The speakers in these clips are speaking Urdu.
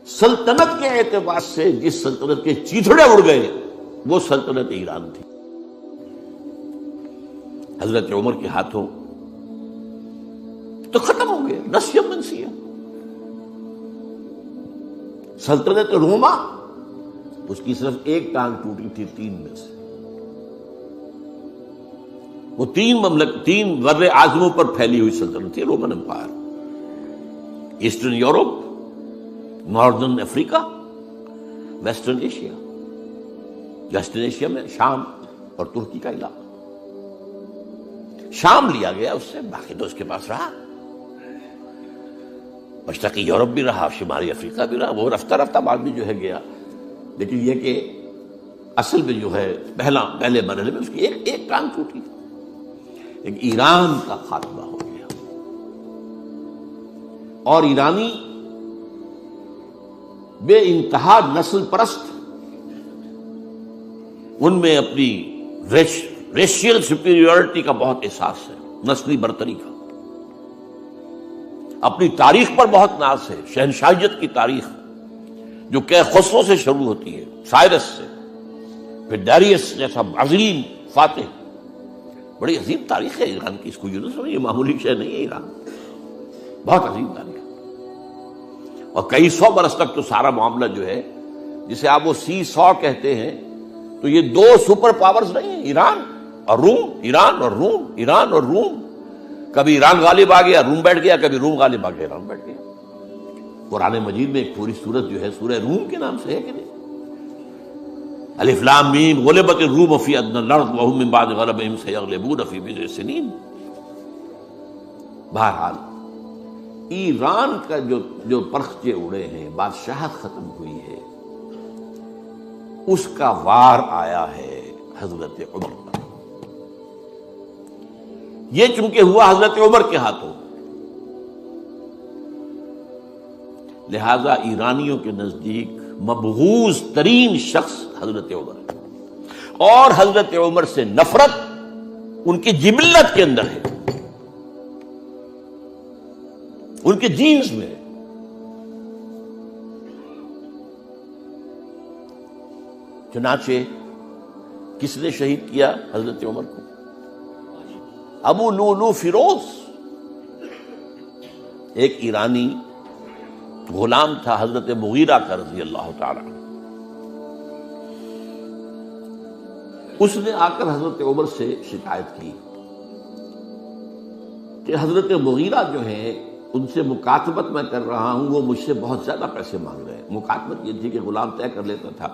سلطنت کے اعتبار سے جس سلطنت کے چیتڑے اڑ گئے وہ سلطنت ایران تھی. حضرت عمر کے ہاتھوں تو ختم ہو گیا نسیہ منسیہ. سلطنت روما اس کی صرف ایک ٹانگ ٹوٹی تھی 3 میں سے. وہ 3 بر اعظموں پر پھیلی ہوئی سلطنت تھی Roman empire. Eastern Europe, northern Africa, western Asia. Western Asia میں شام اور ترکی کا علاقہ. شام لیا گیا اس سے، باقی تو اس کے پاس رہا. مشرقی یورپ بھی رہا، شمالی افریقہ بھی رہا. وہ رفتہ رفتہ بعد میں جو ہے گیا، لیکن یہ کہ اصل میں جو ہے پہلے مرحلے میں اس کی ایک ٹانگ ٹوٹی. ایک ایران کا خاتمہ ہو گیا. اور ایرانی بے انتہا نسل پرست، ان میں اپنی ریشیل سپیریورٹی کا بہت احساس ہے، نسلی برتری کا. اپنی تاریخ پر بہت ناز ہے. شہنشاہیت کی تاریخ جو کہ خسرو سے شروع ہوتی ہے، سائرس سے، پھر ڈیریس جیسا عظیم فاتح. بڑی عظیم تاریخ ہے ایران کی. اس کو یوں سمجھیں یہ معمولی شے نہیں ہے. ایران بہت عظیم تاریخ ہے. اور کئی 100 برس تک تو سارا معاملہ جو ہے، جسے آپ وہ سی100 کہتے ہیں، تو یہ 2 سپر پاورز نہیں ہیں، ایران اور روم، ایران اور روم، ایران اور روم. کبھی ایران غالب آ گیا روم بیٹھ گیا، کبھی روم غالب آ گیا ایران بیٹھ گیا. قرآن مجید میں ایک پوری سورت جو ہے سورہ روم کے نام سے ہے کہ نہیں؟ الف لام میم غلبت الروم فی ادنی الارض وهم من بعد غلبهم سیغلبون فی بضع سنین. بہرحال ایران کا جو پرخچے اڑے ہیں، بادشاہت ختم ہوئی ہے، اس کا وار آیا ہے حضرت عمر پر. یہ چونکہ ہوا حضرت عمر کے ہاتھوں، لہذا ایرانیوں کے نزدیک مبغوض ترین شخص حضرت عمر ہے. اور حضرت عمر سے نفرت ان کی جبلت کے اندر ہے، ان کے جینز میں ہے. چنانچہ کس نے شہید کیا حضرت عمر کو؟ ابو لولو فیروز، ایک ایرانی غلام تھا حضرت مغیرہ کا رضی اللہ تعالی. اس نے آ کر حضرت عمر سے شکایت کی کہ حضرت مغیرہ جو ہے ان سے مکاتبت میں کر رہا ہوں، وہ مجھ سے بہت زیادہ پیسے مانگ رہے ہیں. مکاتبت یہ تھی کہ غلام طے کر لیتا تھا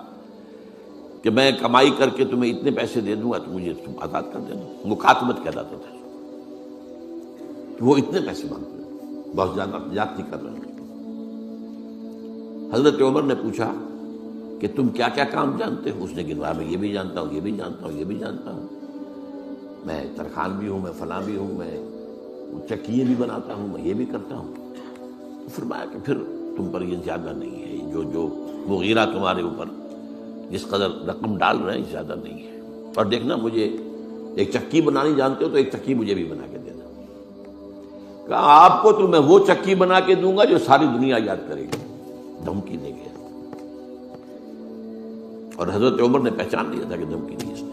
کہ میں کمائی کر کے تمہیں اتنے پیسے دے دوں گا تو مجھے تم آزاد کر دینا. مکاتبت کہلاتا تھا. وہ اتنے پیسے مانگتے ہیں، بہت زیادہ زیادتی کر رہے ہیں. حضرت عمر نے پوچھا کہ تم کیا کیا کام جانتے ہو؟ اس نے گنوایا، میں یہ بھی جانتا ہوں، یہ بھی جانتا ہوں، یہ بھی جانتا ہوں، میں ترخان بھی ہوں، میں فلاں بھی ہوں، میں چکیے بھی بناتا ہوں، میں یہ بھی کرتا ہوں. فرمایا کہ پھر تم پر یہ زیادہ نہیں ہے، جو مغیرہ تمہارے اوپر جس قدر رقم ڈال رہے ہیں زیادہ نہیں ہے. اور دیکھنا مجھے ایک چکی بنانی جانتے ہو تو ایک چکی مجھے بھی بنا کے دینا. کہا آپ کو تو میں وہ چکی بنا کے دوں گا جو ساری دنیا یاد کرے گی. دھمکی دے گیا. اور حضرت عمر نے پہچان لیا تھا کہ دھمکی دی اس نے.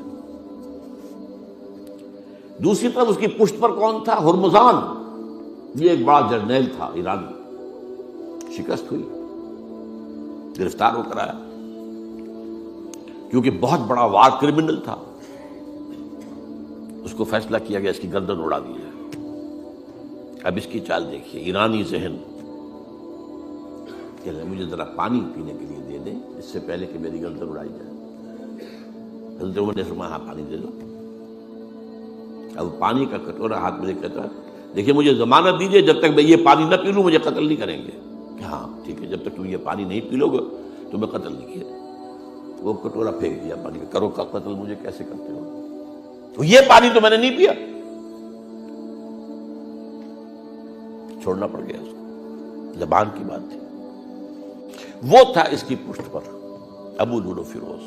دوسری طرف اس کی پشت پر کون تھا؟ ہرمزان، یہ ایک بڑا جرنیل تھا ایرانی. شکست ہوئی، گرفتار ہو کر آیا کیونکہ بہت بڑا وار کرمنل تھا. اس کو فیصلہ کیا گیا اس کی گردن اڑا دی جائے. اب اس کی چال دیکھیے، ایرانی ذہن کہ مجھے ذرا پانی پینے کے لیے دے دیں اس سے پہلے کہ میری گردن اڑائی جائے. حضرت عمر نے فرمایا ہاں پانی دے دو. اب پانی کا کٹورا ہاتھ میں لے کہتا ہے دیکھیے مجھے ضمانت دیجیے جب تک میں یہ پانی نہ پی لوں مجھے قتل نہیں کریں گے. کہ ہاں ٹھیک ہے، جب تک تم یہ پانی نہیں پی لو گے تو میں قتل نہیں کیا. وہ کٹورا پھینک دیا پانی کا. کرو کا قتل مجھے کیسے کرتے ہو؟ تو یہ پانی تو میں نے نہیں پیا. چھوڑنا پڑ گیا اس کو، زبان کی بات تھی. وہ تھا اس کی پشت پر ابو لولو فیروز.